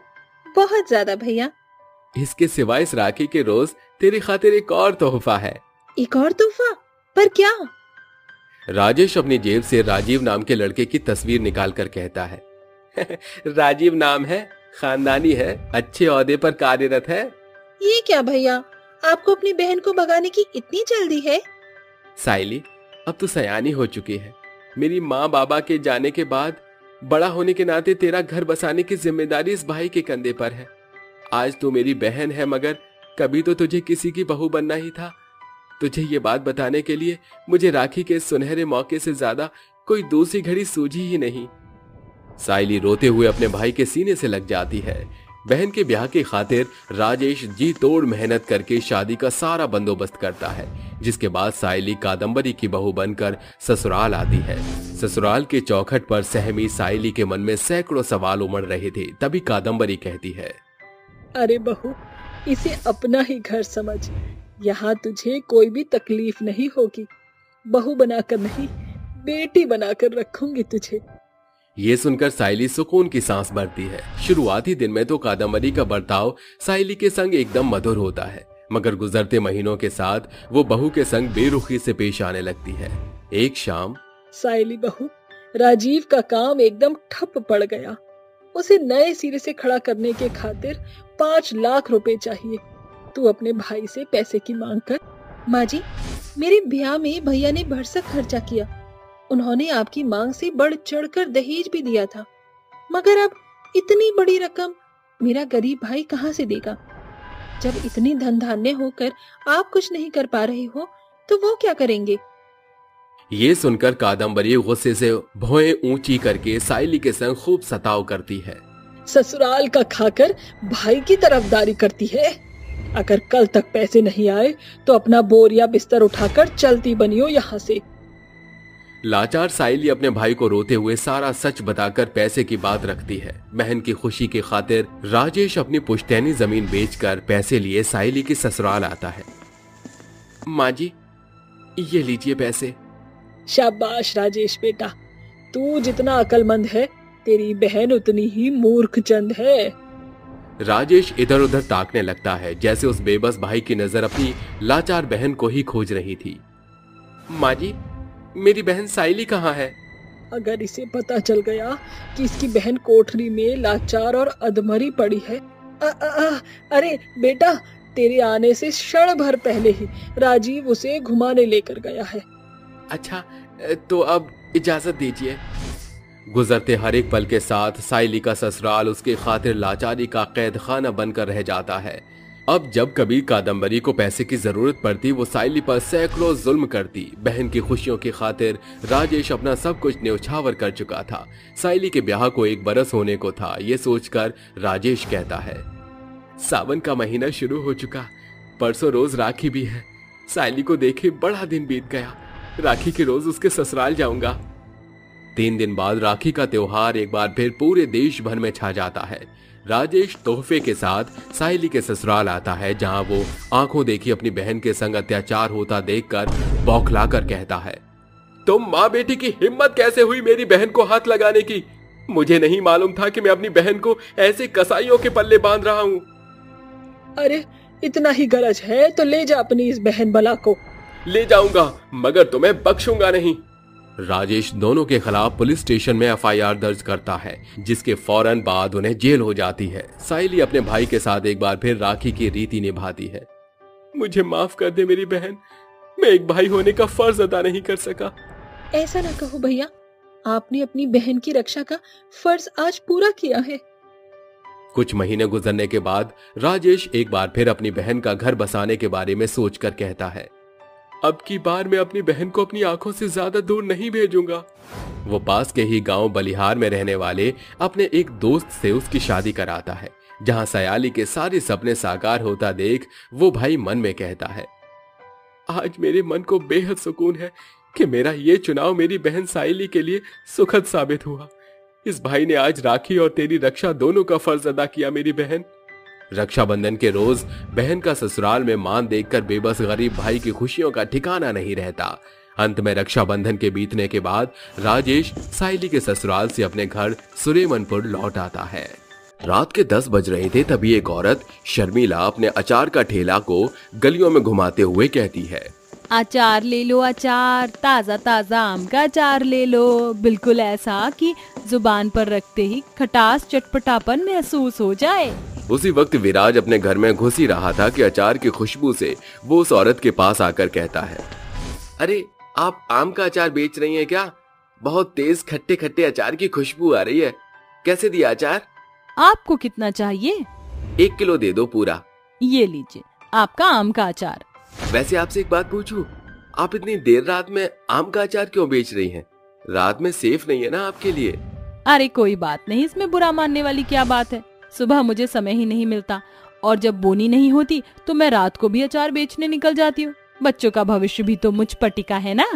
बहुत ज्यादा भैया। इसके सिवाय इस राखी के रोज तेरी खातिर एक और तोहफा है। एक और तोहफा? पर क्या? राजेश अपनी जेब से राजीव नाम के लड़के की तस्वीर निकालकर कहता है। राजीव नाम है, खानदानी है, अच्छे ओहदे पर कार्यरत है। ये क्या भैया, आपको अपनी बहन को भगाने की इतनी जल्दी है? सायली, अब तो सयानी हो चुकी है। मेरी माँ बाबा के जाने के बाद बड़ा होने के नाते तेरा घर बसाने की जिम्मेदारी इस भाई के कंधे पर है। आज तू मेरी बहन है, मगर कभी तो तुझे किसी की बहू बनना ही था। तुझे ये बात बताने के लिए मुझे राखी के सुनहरे मौके से ज्यादा कोई दूसरी घड़ी सूझी ही नहीं। सायली रोते हुए अपने भाई के सीने से लग जाती है। बहन के ब्याह की खातिर राजेश जी तोड़ मेहनत करके शादी का सारा बंदोबस्त करता है, जिसके बाद सायली कादम्बरी की बहू बनकर ससुराल आती है। ससुराल के चौखट पर सहमी सायली के मन में सैकड़ों सवाल उमड़ रहे थे। तभी कादम्बरी कहती है, अरे बहू, इसे अपना ही घर समझ। यहाँ तुझे कोई भी तकलीफ नहीं होगी। बहू बनाकर नहीं, बेटी बनाकर रखूंगी तुझे। ये सुनकर सायली सुकून की सांस भरती है। शुरुआती दिन में तो कादम्बरी का बर्ताव सायली के संग एकदम मधुर होता है, मगर गुजरते महीनों के साथ वो बहू के संग बेरुखी से पेश आने लगती है। एक शाम, सायली बहू, राजीव का काम एकदम ठप पड़ गया। उसे नए सिरे से खड़ा करने के खातिर 5 लाख रुपए चाहिए। तू अपने भाई से पैसे की मांग कर। माँ जी, मेरे ब्याह में भैया ने भरसक खर्चा किया। उन्होंने आपकी मांग से बढ़ चढ़कर दहेज भी दिया था, मगर अब इतनी बड़ी रकम मेरा गरीब भाई कहाँ से देगा? जब इतनी धन धान्य होकर आप कुछ नहीं कर पा रहे हो, तो वो क्या करेंगे? ये सुनकर कादम्बरी गुस्से से भौएं ऊंची करके सायली के संग खूब सताव करती है। ससुराल का खाकर भाई की तरफदारी करती है। अगर कल तक पैसे नहीं आए तो अपना बोरिया बिस्तर उठाकर चलती बनियो यहाँ से। लाचार सायली अपने भाई को रोते हुए सारा सच बताकर पैसे की बात रखती है। बहन की खुशी की खातिर राजेश अपनी पुश्तैनी जमीन बेचकर पैसे लिए सायली की ससुराल आता है। माँ जी, ये लीजिए पैसे। शाबाश राजेश बेटा, तू जितना अक्लमंद है, तेरी बहन उतनी ही मूर्खचंद है। राजेश इधर उधर ताकने लगता है, जैसे उस बेबस भाई की नजर अपनी लाचार बहन को ही खोज रही थी। माँ जी, मेरी बहन सायली कहाँ है? अगर इसे पता चल गया कि इसकी बहन कोठरी में लाचार और अधमरी पड़ी है। अरे बेटा, तेरे आने से क्षण भर पहले ही राजीव उसे घुमाने लेकर गया है। अच्छा, तो अब इजाजत दीजिए। गुजरते हर एक पल के साथ सायली का ससुराल उसके खातिर लाचारी का कैद खाना बनकर रह जाता है। अब जब कभी कादम्बरी को पैसे की जरूरत पड़ती, वो सायली पर सैकड़ों जुल्म करती। बहन की खुशियों की खातिर राजेश अपना सब कुछ न्यौछावर कर चुका था। सायली के ब्याह को 1 बरस होने को था। ये सोचकर राजेश कहता है, सावन का महीना शुरू हो चुका, परसों रोज राखी भी है। सायली को देखे बड़ा दिन बीत गया। राखी के रोज उसके ससुराल जाऊंगा। 3 दिन बाद राखी का त्योहार एक बार फिर पूरे देश भर में छा जाता है। राजेश तोहफे के साथ सायली के ससुराल आता है, जहां वो आंखों देखी अपनी बहन के संग अत्याचार होता देखकर बौखलाकर कहता है, तुम माँ बेटी की हिम्मत कैसे हुई मेरी बहन को हाथ लगाने की? मुझे नहीं मालूम था कि मैं अपनी बहन को ऐसे कसाईयों के पल्ले बांध रहा हूँ। अरे इतना ही गरज है तो ले जा अपनी इस बहन बला को। ले जाऊंगा, मगर तुम्हें बख्शूंगा नहीं। राजेश दोनों के खिलाफ पुलिस स्टेशन में एफआईआर दर्ज करता है, जिसके फौरन बाद उन्हें जेल हो जाती है। सायली अपने भाई के साथ एक बार फिर राखी की रीति निभाती है। मुझे माफ कर दे मेरी बहन, मैं एक भाई होने का फर्ज अदा नहीं कर सका। ऐसा ना कहो भैया, आपने अपनी बहन की रक्षा का फर्ज आज पूरा किया है। कुछ महीने गुजरने के बाद राजेश एक बार फिर अपनी बहन का घर बसाने के बारे में सोचकर कहता है, अब की बार मैं अपनी बहन को अपनी आंखों से ज्यादा दूर नहीं भेजूंगा। वो पास के ही गांव बलिहार में रहने वाले अपने एक दोस्त से उसकी शादी कराता है। जहां सयाली के सारे सपने साकार होता देख वो भाई मन में कहता है, आज मेरे मन को बेहद सुकून है कि मेरा ये चुनाव मेरी बहन सायली के लिए सुखद साबित हुआ। इस भाई ने आज राखी और तेरी रक्षा दोनों का फर्ज अदा किया। मेरी बहन, रक्षाबंधन के रोज बहन का ससुराल में मान देखकर बेबस गरीब भाई की खुशियों का ठिकाना नहीं रहता। अंत में रक्षाबंधन के बीतने के बाद राजेश सायली के ससुराल से अपने घर सुरेमनपुर लौट आता है। रात के 10 बज रहे थे, तभी एक औरत शर्मिला अपने अचार का ठेला को गलियों में घुमाते हुए कहती है, अचार ले लो अचार, ताजा ताजा आम का अचार ले लो, बिल्कुल ऐसा कि जुबान पर रखते ही खटास चटपटापन महसूस हो जाए। उसी वक्त विराज अपने घर में घुस ही रहा था कि अचार की खुशबू से वो उस औरत के पास आकर कहता है, अरे आप आम का अचार बेच रही हैं क्या? बहुत तेज खट्टे खट्टे अचार की खुशबू आ रही है। कैसे दिया अचार? आपको कितना चाहिए? 1 किलो दे दो पूरा। ये लीजिए आपका आम का अचार। वैसे आपसे एक बात पूछूं, आप इतनी देर रात में आम का अचार क्यों बेच रही हैं? रात में सेफ नहीं है ना आपके लिए? अरे कोई बात नहीं, इसमें बुरा मानने वाली क्या बात है। सुबह मुझे समय ही नहीं मिलता और जब बोनी नहीं होती तो मैं रात को भी अचार बेचने निकल जाती हूँ। बच्चों का भविष्य भी तो मुझ पर टिका है ना।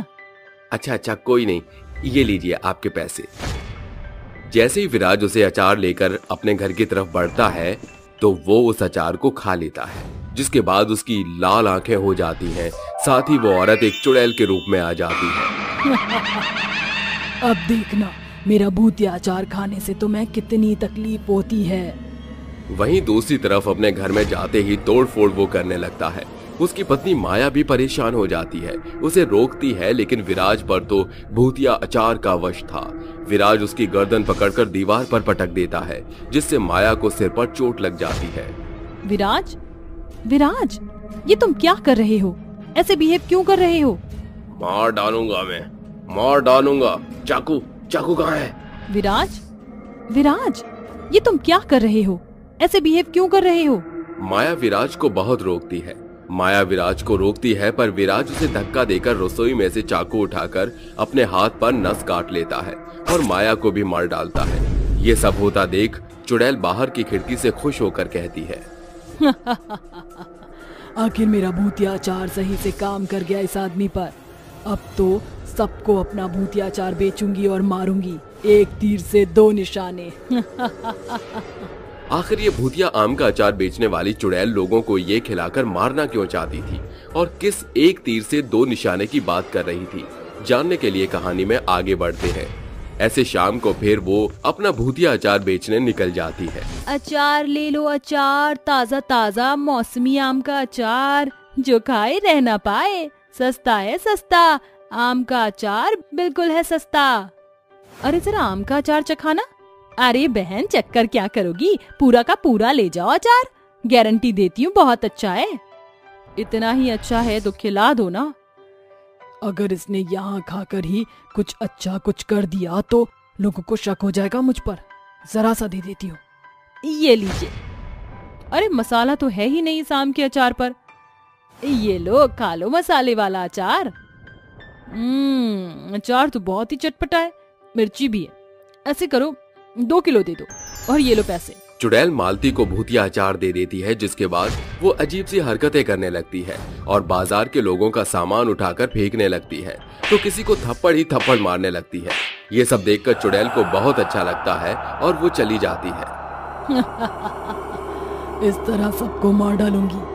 अच्छा कोई नहीं, ये लीजिए आपके पैसे। जैसे ही विराज उसे अचार लेकर अपने घर की तरफ बढ़ता है तो वो उस अचार को खा लेता है, जिसके बाद उसकी लाल आंखें हो जाती हैं। साथ ही वो औरत एक चुड़ैल के रूप में आ जाती है। अब देखना, मेरा भूतिया अचार खाने से तो मैं कितनी तकलीफ होती है। वहीं दूसरी तरफ अपने घर में जाते ही तोड़ फोड़ वो करने लगता है। उसकी पत्नी माया भी परेशान हो जाती है, उसे रोकती है, लेकिन विराज पर तो भूतिया अचार का वश था। विराज उसकी गर्दन पकड़कर दीवार पर पटक देता है, जिससे माया को सिर पर चोट लग जाती है। विराज, विराज, ये तुम क्या कर रहे हो? ऐसे बिहेव क्यों कर रहे हो? मार डालूंगा मैं, मार डालूंगा। चाकू, चाकू कहाँ है? विराज, विराज, ये तुम क्या कर रहे हो? ऐसे बिहेव क्यों कर रहे हो? माया विराज को बहुत रोकती है। माया विराज को रोकती है, पर विराज उसे धक्का देकर रसोई में से चाकू उठाकर अपने हाथ पर नस काट लेता है और माया को भी मार डालता है। ये सब होता देख चुड़ैल बाहर की खिड़की से खुश होकर कहती है, आखिर मेरा भूतिया अचार सही से काम कर गया इस आदमी पर। अब तो सबको अपना भूतिया अचार बेचूंगी और मारूंगी, एक तीर से 2 निशाने। आखिर ये भूतिया आम का अचार बेचने वाली चुड़ैल लोगों को ये खिलाकर मारना क्यों चाहती थी और किस एक तीर से 2 निशाने की बात कर रही थी? जानने के लिए कहानी में आगे बढ़ते हैं। ऐसे शाम को फिर वो अपना भूतिया अचार बेचने निकल जाती है। अचार ले लो अचार, ताजा ताजा मौसमी आम का अचार, जो खाए रह ना पाए, सस्ता है सस्ता, आम का अचार बिल्कुल है सस्ता। अरे जरा आम का अचार चखाना। अरे बहन, चक्कर क्या करोगी, पूरा का पूरा ले जाओ अचार, गारंटी देती हूँ बहुत अच्छा है। इतना ही अच्छा है तो खिला दो ना। अगर इसने यहाँ खाकर ही कुछ अच्छा कुछ कर दिया तो लोगों को शक हो जाएगा मुझ पर। जरा सा दे देती हूँ, ये लीजिए। अरे मसाला तो है ही नहीं इस आम के अचार पर। ये लो, खा लो मसाले वाला अचार। अचार तो बहुत ही चटपटा है, मिर्ची भी है। ऐसे करो, 2 किलो दे दो और ये लो पैसे। चुड़ैल मालती को भूतिया अचार दे देती है, जिसके बाद वो अजीब सी हरकतें करने लगती है और बाजार के लोगों का सामान उठाकर फेंकने लगती है, तो किसी को थप्पड़ ही थप्पड़ मारने लगती है। ये सब देखकर चुड़ैल को बहुत अच्छा लगता है और वो चली जाती है। इस तरह सबको मार डालूंगी।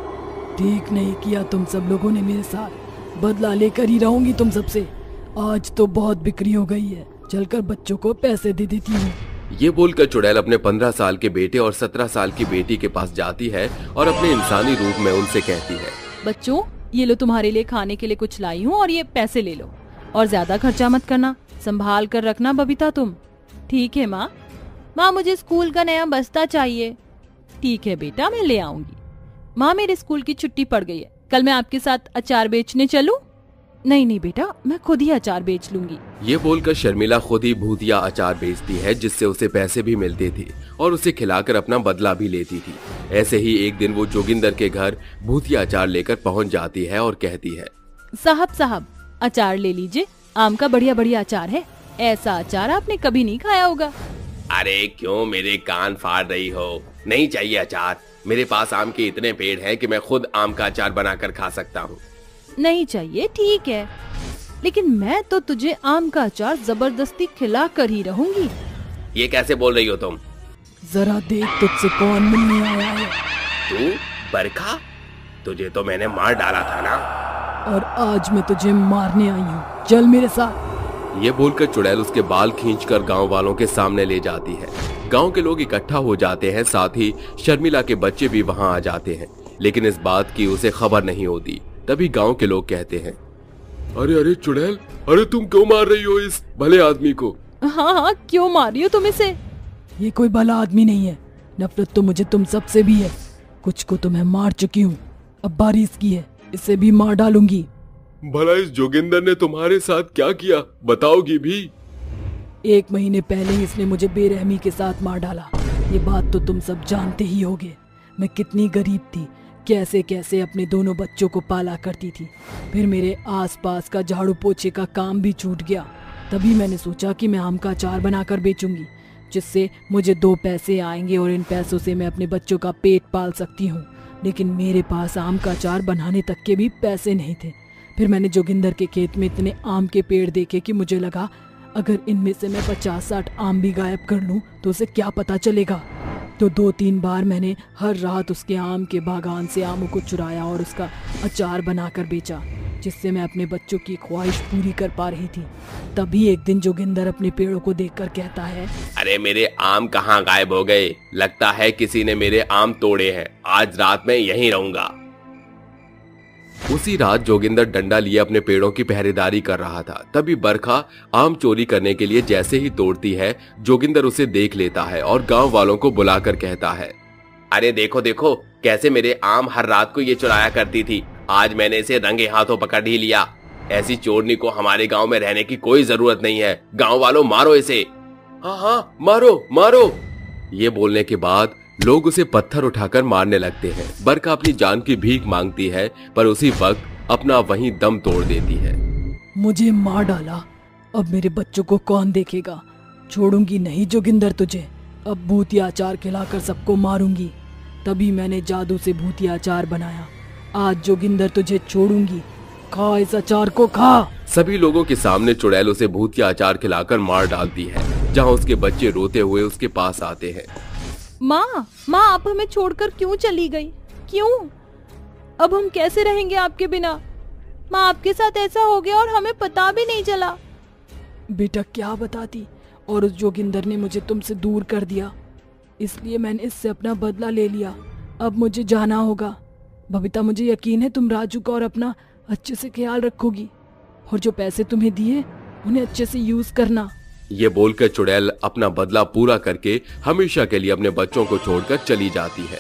ठीक नहीं किया तुम सब लोगों ने मेरे साथ, बदला लेकर ही रहूंगी तुम सबसे। आज तो बहुत बिक्री हो गई है, चलकर बच्चों को पैसे दे देती हूँ। ये बोलकर चुड़ैल अपने 15 साल के बेटे और 17 साल की बेटी के पास जाती है और अपने इंसानी रूप में उनसे कहती है, बच्चों ये लो तुम्हारे लिए खाने के लिए कुछ लाई हूँ और ये पैसे ले लो, और ज्यादा खर्चा मत करना, संभाल कर रखना बबीता तुम। ठीक है माँ। माँ मुझे स्कूल का नया बस्ता चाहिए। ठीक है बेटा, मैं ले आऊंगी। माँ मेरे स्कूल की छुट्टी पड़ गई है, कल मैं आपके साथ अचार बेचने चलूं? नहीं नहीं बेटा, मैं खुद ही अचार बेच लूंगी। ये बोलकर शर्मिला खुद ही भूतिया अचार बेचती है, जिससे उसे पैसे भी मिलते थे और उसे खिलाकर अपना बदला भी लेती थी। ऐसे ही एक दिन वो जोगिंदर के घर भूतिया अचार लेकर पहुंच जाती है और कहती है, साहब अचार ले लीजिए, आम का बढ़िया बढ़िया अचार है, ऐसा अचार आपने कभी नहीं खाया होगा। अरे क्यों मेरे कान फाड़ रही हो? नहीं चाहिए अचार। मेरे पास आम के इतने पेड़ हैं कि मैं खुद आम का अचार बनाकर खा सकता हूँ। नहीं चाहिए ठीक है, लेकिन मैं तो तुझे आम का अचार जबरदस्ती खिला कर ही रहूंगी। ये कैसे बोल रही हो तुम? जरा देख तुझसे कौन मिलने आया है। तू बरखा? तुझे तो मैंने मार डाला था ना। और आज मैं तुझे मारने आई हूँ, चल मेरे साथ। ये बोलकर चुड़ैल उसके बाल खींचकर गांव वालों के सामने ले जाती है। गांव के लोग इकट्ठा हो जाते हैं, साथ ही शर्मिला के बच्चे भी वहां आ जाते हैं, लेकिन इस बात की उसे खबर नहीं होती। तभी गांव के लोग कहते हैं, अरे अरे चुड़ैल, अरे तुम क्यों मार रही हो इस भले आदमी को? हाँ, क्यों मार रही हो तुम इसे? ये कोई भला आदमी नहीं है, नफरत तो मुझे तुम सबसे भी है। कुछ को तो मैं मार चुकी हूँ, अब बारी इसकी है, इसे भी मार डालूंगी। भला इस जोगिंदर ने तुम्हारे साथ क्या किया, बताओगी भी? 1 महीने पहले ही इसने मुझे बेरहमी के साथ मार डाला। ये बात तो तुम सब जानते ही होगे। मैं कितनी गरीब थी, कैसे कैसे अपने दोनों बच्चों को पाला करती थी। फिर मेरे आसपास का झाड़ू पोछे का काम भी छूट गया। तभी मैंने सोचा कि मैं आम का अचार बनाकर बेचूंगी, जिससे मुझे 2 पैसे आएंगे और इन पैसों से मैं अपने बच्चों का पेट पाल सकती हूँ। लेकिन मेरे पास आम का अचार बनाने तक के भी पैसे नहीं थे। फिर मैंने जोगिंदर के खेत में इतने आम के पेड़ देखे कि मुझे लगा अगर इनमें से मैं 50-60 आम भी गायब कर लूं तो उसे क्या पता चलेगा। तो 2-3 बार मैंने हर रात उसके आम के बागान से आमों को चुराया और उसका अचार बनाकर बेचा, जिससे मैं अपने बच्चों की ख्वाहिश पूरी कर पा रही थी। तभी एक दिन जोगिंदर अपने पेड़ों को देखकर कहता है, अरे मेरे आम कहाँ गायब हो गए? लगता है किसी ने मेरे आम तोड़े हैं। आज रात में यहीं रहूंगा। उसी रात जोगिंदर डंडा लिए अपने पेड़ों की पहरेदारी कर रहा था। तभी बरखा आम चोरी करने के लिए जैसे ही तोड़ती है, जोगिंदर उसे देख लेता है और गांव वालों को बुलाकर कहता है, अरे देखो देखो कैसे मेरे आम हर रात को ये चुराया करती थी। आज मैंने इसे रंगे हाथों पकड़ ही लिया। ऐसी चोरनी को हमारे गांव में रहने की कोई जरूरत नहीं है। गांव वालों मारो इसे। हाँ हाँ मारो मारो। ये बोलने के बाद लोग उसे पत्थर उठाकर मारने लगते हैं। बरखा अपनी जान की भीख मांगती है, पर उसी वक्त अपना वहीं दम तोड़ देती है। मुझे मार डाला, अब मेरे बच्चों को कौन देखेगा? छोड़ूंगी नहीं जोगिंदर तुझे। अब भूतिया अचार खिलाकर सबको मारूंगी। तभी मैंने जादू से भूतिया अचार बनाया। आज जोगिंदर तुझे छोड़ूंगी, खा इस अचार को खा। सभी लोगों के सामने चुड़ैल उसे भूतिया अचार खिलाकर मार डालती है, जहाँ उसके बच्चे रोते हुए उसके पास आते हैं। माँ, आप हमें छोड़कर क्यों चली गई? क्यों? अब हम कैसे रहेंगे आपके बिना? माँ, आपके साथ ऐसा हो गया और हमें पता भी नहीं चला। बेटा क्या बताती, और उस जोगिंदर ने मुझे तुमसे दूर कर दिया, इसलिए मैंने इससे अपना बदला ले लिया। अब मुझे जाना होगा। बबीता, मुझे यकीन है तुम राजू का और अपना अच्छे से ख्याल रखोगी, और जो पैसे तुम्हें दिए उन्हें अच्छे से यूज करना। ये बोलकर चुड़ैल अपना बदला पूरा करके हमेशा के लिए अपने बच्चों को छोड़कर चली जाती है।